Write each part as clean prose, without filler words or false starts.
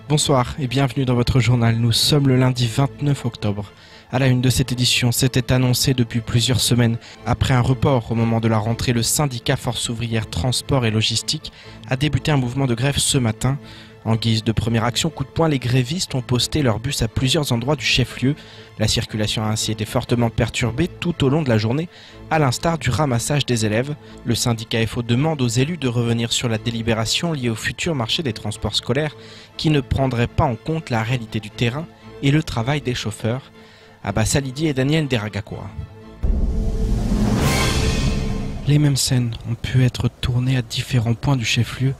Bonsoir et bienvenue dans votre journal. Nous sommes le lundi 29 octobre. À la une de cette édition, c'était annoncé depuis plusieurs semaines. Après un report au moment de la rentrée, le syndicat Force ouvrière Transport et Logistique a débuté un mouvement de grève ce matin. En guise de première action, coup de poing, les grévistes ont posté leurs bus à plusieurs endroits du chef-lieu. La circulation a ainsi été fortement perturbée tout au long de la journée, à l'instar du ramassage des élèves. Le syndicat FO demande aux élus de revenir sur la délibération liée au futur marché des transports scolaires qui ne prendrait pas en compte la réalité du terrain et le travail des chauffeurs. Abbas Salidi et Daniel Deragakoa. Les mêmes scènes ont pu être tournées à différents points du chef-lieu.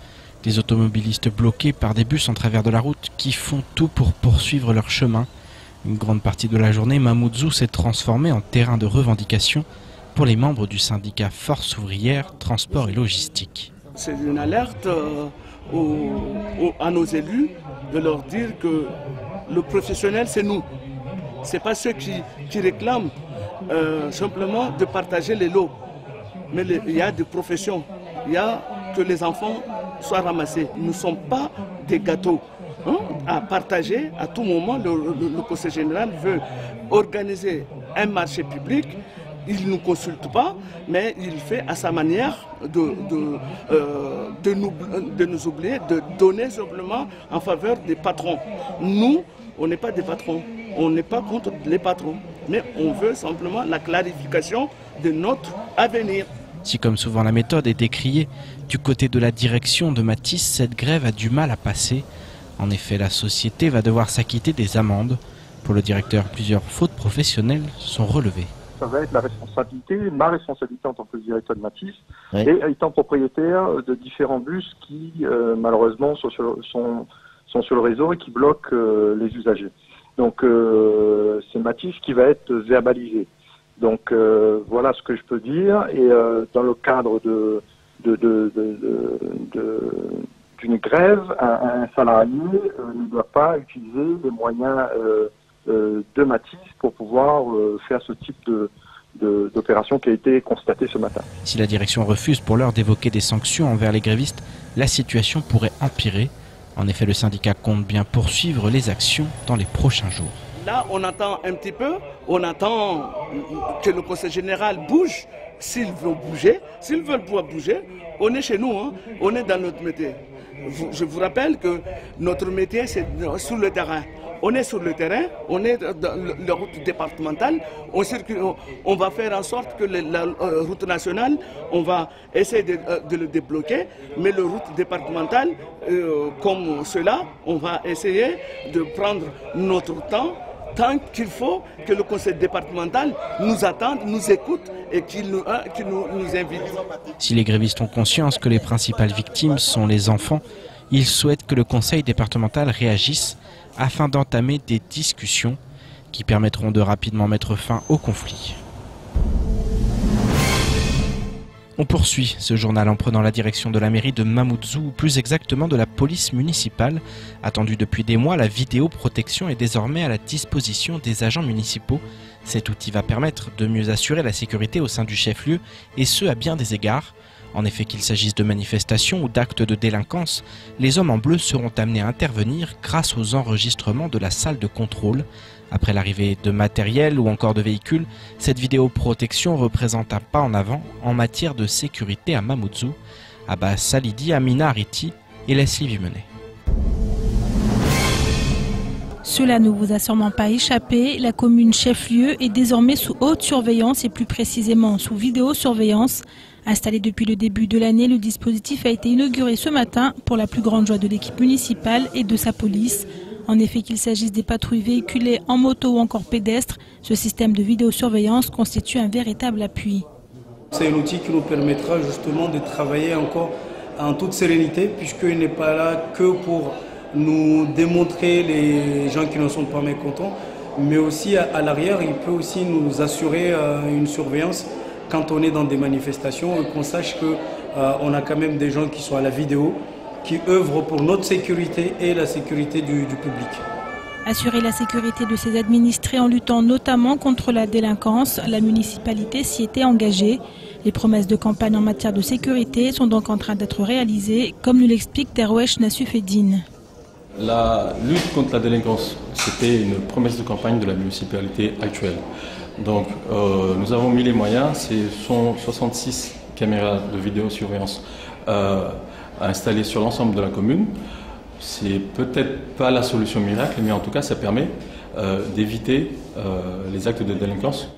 Des automobilistes bloqués par des bus en travers de la route qui font tout pour poursuivre leur chemin. Une grande partie de la journée, Mamoudzou s'est transformé en terrain de revendication pour les membres du syndicat Force ouvrière, Transport et Logistique. C'est une alerte à nos élus de leur dire que le professionnel, c'est nous. Ce n'est pas ceux qui réclament simplement de partager les lots. Mais il y a des professions. Il y a que les enfants soient ramassés. Nous ne sommes pas des gâteaux à partager à tout moment. Le conseil général veut organiser un marché public. Il ne nous consulte pas, mais il fait à sa manière de nous oublier, de donner simplement en faveur des patrons. Nous, on n'est pas des patrons, on n'est pas contre les patrons, mais on veut simplement la clarification de notre avenir. Si comme souvent la méthode est décriée, du côté de la direction de Matisse, cette grève a du mal à passer. En effet, la société va devoir s'acquitter des amendes. Pour le directeur, plusieurs fautes professionnelles sont relevées. Ça va être la responsabilité, ma responsabilité en tant que directeur de Matisse, oui. Et étant propriétaire de différents bus qui malheureusement sont sur le réseau et qui bloquent les usagers. Donc c'est Matisse qui va être verbalisé. Donc voilà ce que je peux dire. Et dans le cadre d'une grève, un salarié ne doit pas utiliser les moyens de Matisse pour pouvoir faire ce type d'opération qui a été constatée ce matin. Si la direction refuse pour l'heure d'évoquer des sanctions envers les grévistes, la situation pourrait empirer. En effet, le syndicat compte bien poursuivre les actions dans les prochains jours. Là, on attend un petit peu, on attend que le conseil général bouge. S'ils veulent bouger, s'ils veulent pouvoir bouger, on est chez nous, on est dans notre métier. Je vous rappelle que notre métier, c'est sur le terrain. On est sur le terrain, on est dans la route départementale, on circule, on va faire en sorte que la route nationale, on va essayer de le débloquer, mais la route départementale, comme cela, on va essayer de prendre notre temps, tant qu'il faut que le conseil départemental nous attende, nous écoute et qu'il nous invite. Si les grévistes ont conscience que les principales victimes sont les enfants, ils souhaitent que le conseil départemental réagisse afin d'entamer des discussions qui permettront de rapidement mettre fin au conflit. On poursuit ce journal en prenant la direction de la mairie de Mamoudzou, ou plus exactement de la police municipale. Attendue depuis des mois, la vidéoprotection est désormais à la disposition des agents municipaux. Cet outil va permettre de mieux assurer la sécurité au sein du chef-lieu, et ce à bien des égards. En effet, qu'il s'agisse de manifestations ou d'actes de délinquance, les hommes en bleu seront amenés à intervenir grâce aux enregistrements de la salle de contrôle. Après l'arrivée de matériel ou encore de véhicules, cette vidéoprotection représente un pas en avant en matière de sécurité à Mamoudzou. Abbas Salidi, Amina Ariti et Leslie Vimenet. Cela ne vous a sûrement pas échappé, la commune chef-lieu est désormais sous haute surveillance et plus précisément sous vidéosurveillance. Installé depuis le début de l'année, le dispositif a été inauguré ce matin pour la plus grande joie de l'équipe municipale et de sa police. En effet, qu'il s'agisse des patrouilles véhiculées en moto ou encore pédestres, ce système de vidéosurveillance constitue un véritable appui. C'est un outil qui nous permettra justement de travailler encore en toute sérénité, puisqu'il n'est pas là que pour nous démontrer les gens qui ne sont pas mécontents, mais aussi à l'arrière, il peut aussi nous assurer une surveillance quand on est dans des manifestations et qu'on sache qu'on a quand même des gens qui sont à la vidéo, qui œuvrent pour notre sécurité et la sécurité du public. Assurer la sécurité de ses administrés en luttant notamment contre la délinquance, la municipalité s'y était engagée. Les promesses de campagne en matière de sécurité sont donc en train d'être réalisées, comme nous l'explique Terwesh Nassufeddine. La lutte contre la délinquance, c'était une promesse de campagne de la municipalité actuelle. Donc nous avons mis les moyens, ce sont 66 caméras de vidéosurveillance installées sur l'ensemble de la commune. C'est peut-être pas la solution miracle, mais en tout cas ça permet d'éviter les actes de délinquance.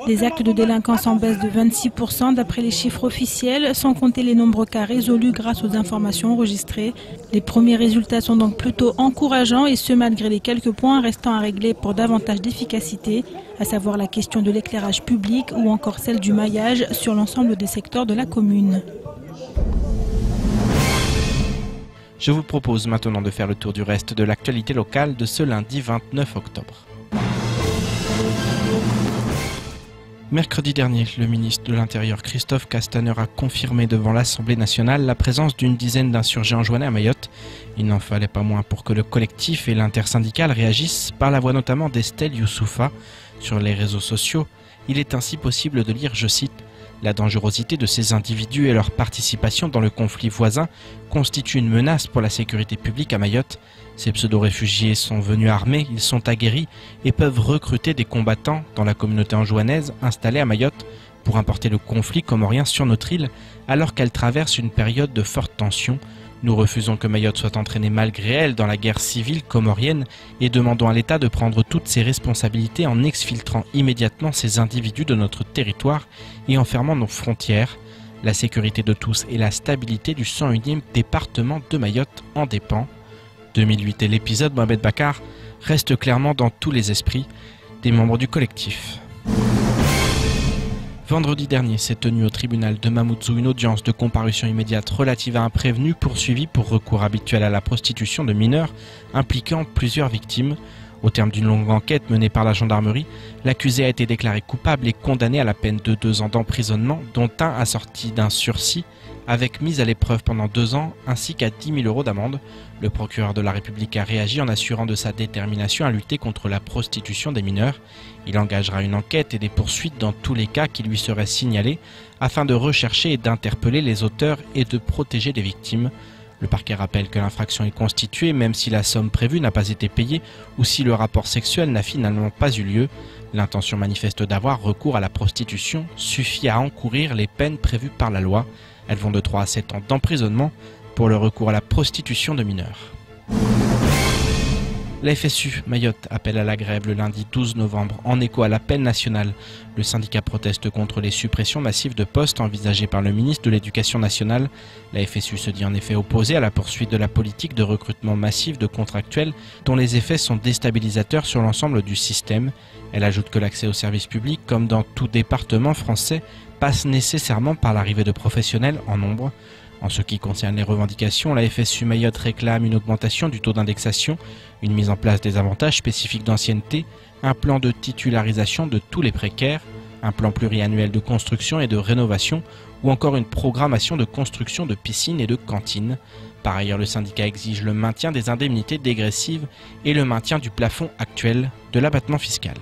Les actes de délinquance en baisse de 26% d'après les chiffres officiels, sans compter les nombreux cas résolus grâce aux informations enregistrées. Les premiers résultats sont donc plutôt encourageants et ce malgré les quelques points restant à régler pour davantage d'efficacité, à savoir la question de l'éclairage public ou encore celle du maillage sur l'ensemble des secteurs de la commune. Je vous propose maintenant de faire le tour du reste de l'actualité locale de ce lundi 29 octobre. Mercredi dernier, le ministre de l'Intérieur Christophe Castaner a confirmé devant l'Assemblée nationale la présence d'une dizaine d'insurgés enjoignés à Mayotte. Il n'en fallait pas moins pour que le collectif et l'intersyndicale réagissent, par la voix notamment d'Estelle Youssoufa. Sur les réseaux sociaux, il est ainsi possible de lire, je cite, « La dangerosité de ces individus et leur participation dans le conflit voisin constitue une menace pour la sécurité publique à Mayotte. Ces pseudo-réfugiés sont venus armés, ils sont aguerris et peuvent recruter des combattants dans la communauté anjouanaise installée à Mayotte pour importer le conflit comorien sur notre île alors qu'elle traverse une période de forte tension. Nous refusons que Mayotte soit entraînée malgré elle dans la guerre civile comorienne et demandons à l'État de prendre toutes ses responsabilités en exfiltrant immédiatement ces individus de notre territoire et en fermant nos frontières. La sécurité de tous et la stabilité du 101e département de Mayotte en dépend. » 2008 et l'épisode Mohamed Bakar restent clairement dans tous les esprits des membres du collectif. Vendredi dernier s'est tenue au tribunal de Mamoudzou une audience de comparution immédiate relative à un prévenu poursuivi pour recours habituel à la prostitution de mineurs impliquant plusieurs victimes. Au terme d'une longue enquête menée par la gendarmerie, l'accusé a été déclaré coupable et condamné à la peine de 2 ans d'emprisonnement, dont un assorti d'un sursis avec mise à l'épreuve pendant 2 ans ainsi qu'à 10 000 € d'amende. Le procureur de la République a réagi en assurant de sa détermination à lutter contre la prostitution des mineurs. Il engagera une enquête et des poursuites dans tous les cas qui lui seraient signalés afin de rechercher et d'interpeller les auteurs et de protéger les victimes. Le parquet rappelle que l'infraction est constituée même si la somme prévue n'a pas été payée ou si le rapport sexuel n'a finalement pas eu lieu. L'intention manifeste d'avoir recours à la prostitution suffit à encourir les peines prévues par la loi. Elles vont de 3 à 7 ans d'emprisonnement pour le recours à la prostitution de mineurs. La FSU Mayotte appelle à la grève le lundi 12 novembre en écho à l'appel national. Le syndicat proteste contre les suppressions massives de postes envisagées par le ministre de l'Éducation nationale. La FSU se dit en effet opposée à la poursuite de la politique de recrutement massif de contractuels dont les effets sont déstabilisateurs sur l'ensemble du système. Elle ajoute que l'accès aux services publics, comme dans tout département français, passe nécessairement par l'arrivée de professionnels en nombre. En ce qui concerne les revendications, la FSU Mayotte réclame une augmentation du taux d'indexation, une mise en place des avantages spécifiques d'ancienneté, un plan de titularisation de tous les précaires, un plan pluriannuel de construction et de rénovation ou encore une programmation de construction de piscines et de cantines. Par ailleurs, le syndicat exige le maintien des indemnités dégressives et le maintien du plafond actuel de l'abattement fiscal.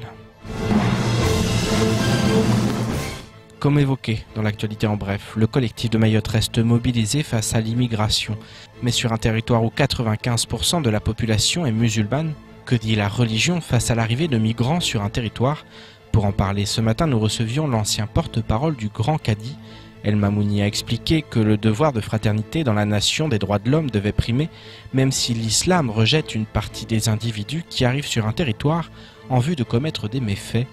Comme évoqué dans l'actualité en bref, le collectif de Mayotte reste mobilisé face à l'immigration. Mais sur un territoire où 95% de la population est musulmane, que dit la religion face à l'arrivée de migrants sur un territoire? Pour en parler ce matin, nous recevions l'ancien porte-parole du Grand Cadi. El Mamouni a expliqué que le devoir de fraternité dans la nation des droits de l'homme devait primer, même si l'islam rejette une partie des individus qui arrivent sur un territoire en vue de commettre des méfaits.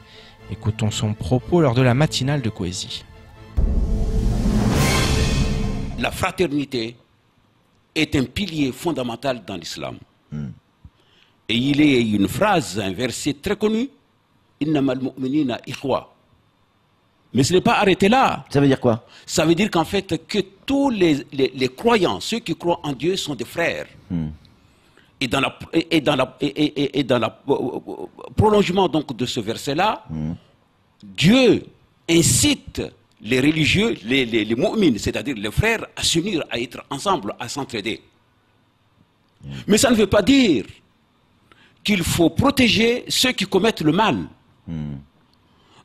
Écoutons son propos lors de la matinale de Coésie. La fraternité est un pilier fondamental dans l'islam. Et il est une phrase, un verset très connu, « Innamal mu'minina ikhwa ». Mais ce n'est pas arrêté là. Ça veut dire quoi? Ça veut dire qu'en fait, que tous les croyants, ceux qui croient en Dieu, sont des frères. Et dans le prolongement donc de ce verset-là, Dieu incite les religieux, les mu'mines, c'est-à-dire les frères, à s'unir, à être ensemble, à s'entraider. Mais ça ne veut pas dire qu'il faut protéger ceux qui commettent le mal.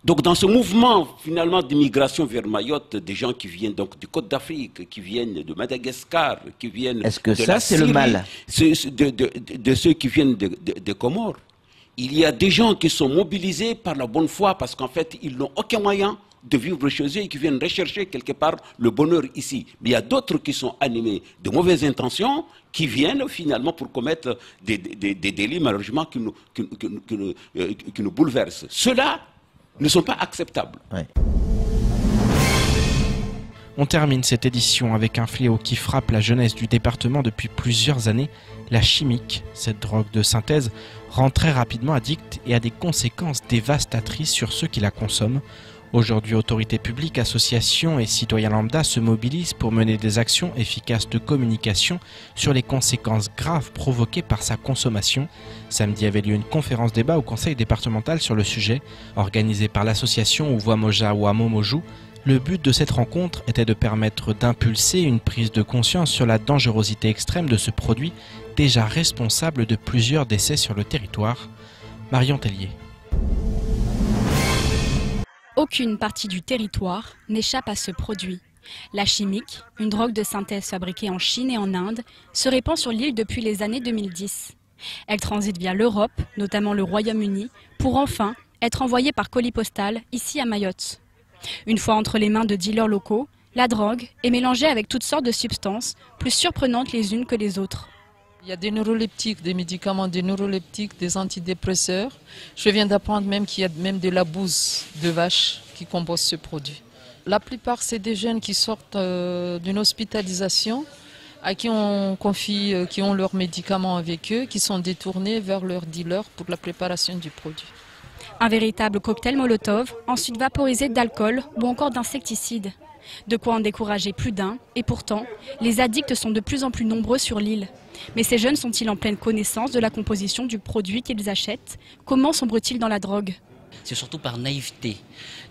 Donc dans ce mouvement finalement d'immigration vers Mayotte, des gens qui viennent donc du Côte d'Afrique, qui viennent de Madagascar, qui viennent Est-ce que de ça, la c'est Syrie, le mal? de ceux qui viennent des Comores. Il y a des gens qui sont mobilisés par la bonne foi parce qu'en fait, ils n'ont aucun moyen de vivre chez eux et qui viennent rechercher quelque part le bonheur ici. Mais il y a d'autres qui sont animés de mauvaises intentions, qui viennent finalement pour commettre des délits malheureusement qui nous bouleversent. Ceux-là ne sont pas acceptables. Ouais. On termine cette édition avec un fléau qui frappe la jeunesse du département depuis plusieurs années, la chimique. Cette drogue de synthèse rend très rapidement addict et a des conséquences dévastatrices sur ceux qui la consomment. Aujourd'hui, autorités publiques, associations et citoyens lambda se mobilisent pour mener des actions efficaces de communication sur les conséquences graves provoquées par sa consommation. Samedi avait lieu une conférence débat au conseil départemental sur le sujet, organisée par l'association Uwamoja Wamomojou. Le but de cette rencontre était de permettre d'impulser une prise de conscience sur la dangerosité extrême de ce produit, déjà responsable de plusieurs décès sur le territoire. Marion Tellier. Aucune partie du territoire n'échappe à ce produit. La chimique, une drogue de synthèse fabriquée en Chine et en Inde, se répand sur l'île depuis les années 2010. Elle transite via l'Europe, notamment le Royaume-Uni, pour enfin être envoyée par colis postal ici à Mayotte. Une fois entre les mains de dealers locaux, la drogue est mélangée avec toutes sortes de substances, plus surprenantes les unes que les autres. Il y a des neuroleptiques, des médicaments, des neuroleptiques, des antidépresseurs. Je viens d'apprendre même qu'il y a même de la bouse de vache qui compose ce produit. La plupart, c'est des jeunes qui sortent d'une hospitalisation, à qui on confie, qui ont leurs médicaments avec eux, qui sont détournés vers leurs dealers pour la préparation du produit. Un véritable cocktail Molotov, ensuite vaporisé d'alcool ou encore d'insecticides. De quoi en décourager plus d'un, et pourtant, les addicts sont de plus en plus nombreux sur l'île. Mais ces jeunes sont-ils en pleine connaissance de la composition du produit qu'ils achètent? Comment sombrent-ils dans la drogue? C'est surtout par naïveté.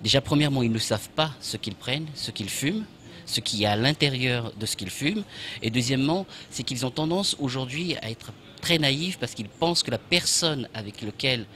Déjà, premièrement, ils ne savent pas ce qu'ils prennent, ce qu'ils fument, ce qui est à l'intérieur de ce qu'ils fument. Et deuxièmement, c'est qu'ils ont tendance aujourd'hui à être très naïfs parce qu'ils pensent que la personne avec laquelle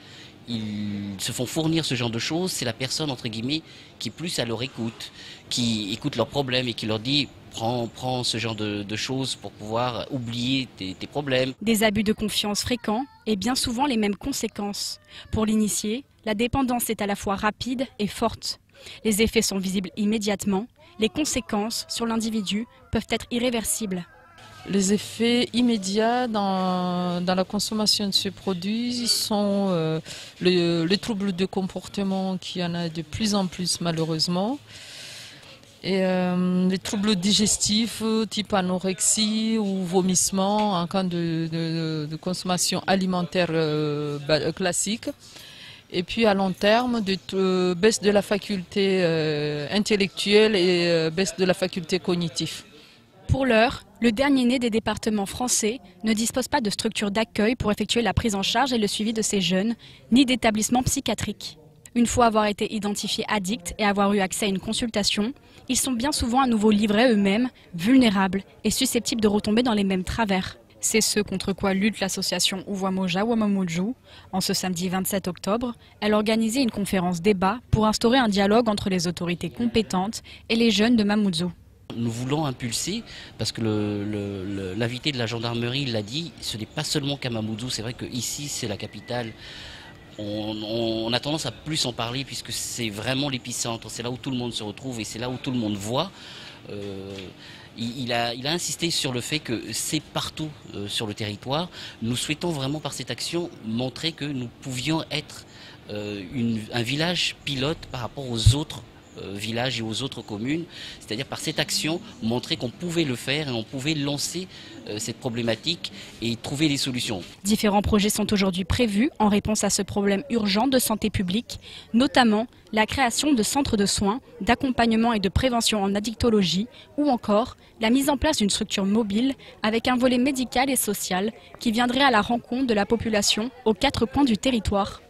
ils se font fournir ce genre de choses, c'est la personne, entre guillemets, qui est plus à leur écoute, qui écoute leurs problèmes et qui leur dit « prends ce genre de choses pour pouvoir oublier tes problèmes ». Des abus de confiance fréquents et bien souvent les mêmes conséquences. Pour l'initié, la dépendance est à la fois rapide et forte. Les effets sont visibles immédiatement, les conséquences sur l'individu peuvent être irréversibles. Les effets immédiats dans la consommation de ce produit sont les troubles de comportement, qu'il y en a de plus en plus malheureusement, et les troubles digestifs type anorexie ou vomissement en cas de consommation alimentaire classique. Et puis à long terme, baisse de la faculté intellectuelle et baisse de la faculté cognitive. Pour l'heure, le dernier né des départements français ne dispose pas de structure d'accueil pour effectuer la prise en charge et le suivi de ces jeunes, ni d'établissement psychiatrique. Une fois avoir été identifiés addicts et avoir eu accès à une consultation, ils sont bien souvent à nouveau livrés eux-mêmes, vulnérables et susceptibles de retomber dans les mêmes travers. C'est ce contre quoi lutte l'association Uwamoja Wamomojou. En ce samedi 27 octobre, elle organisait une conférence débat pour instaurer un dialogue entre les autorités compétentes et les jeunes de Mamoudzou. Nous voulons impulser, parce que l'invité de la gendarmerie l'a dit, ce n'est pas seulement qu'à Mamoudzou, c'est vrai qu'ici c'est la capitale. On a tendance à plus en parler puisque c'est vraiment l'épicentre, c'est là où tout le monde se retrouve et c'est là où tout le monde voit. Il a insisté sur le fait que c'est partout sur le territoire. Nous souhaitons vraiment par cette action montrer que nous pouvions être un village pilote par rapport aux autres villages et aux autres communes, c'est-à-dire par cette action montrer qu'on pouvait le faire et on pouvait lancer cette problématique et trouver des solutions. Différents projets sont aujourd'hui prévus en réponse à ce problème urgent de santé publique, notamment la création de centres de soins, d'accompagnement et de prévention en addictologie ou encore la mise en place d'une structure mobile avec un volet médical et social qui viendrait à la rencontre de la population aux 4 coins du territoire.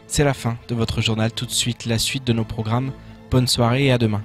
C'est la fin de votre journal. Tout de suite, la suite de nos programmes. Bonne soirée et à demain.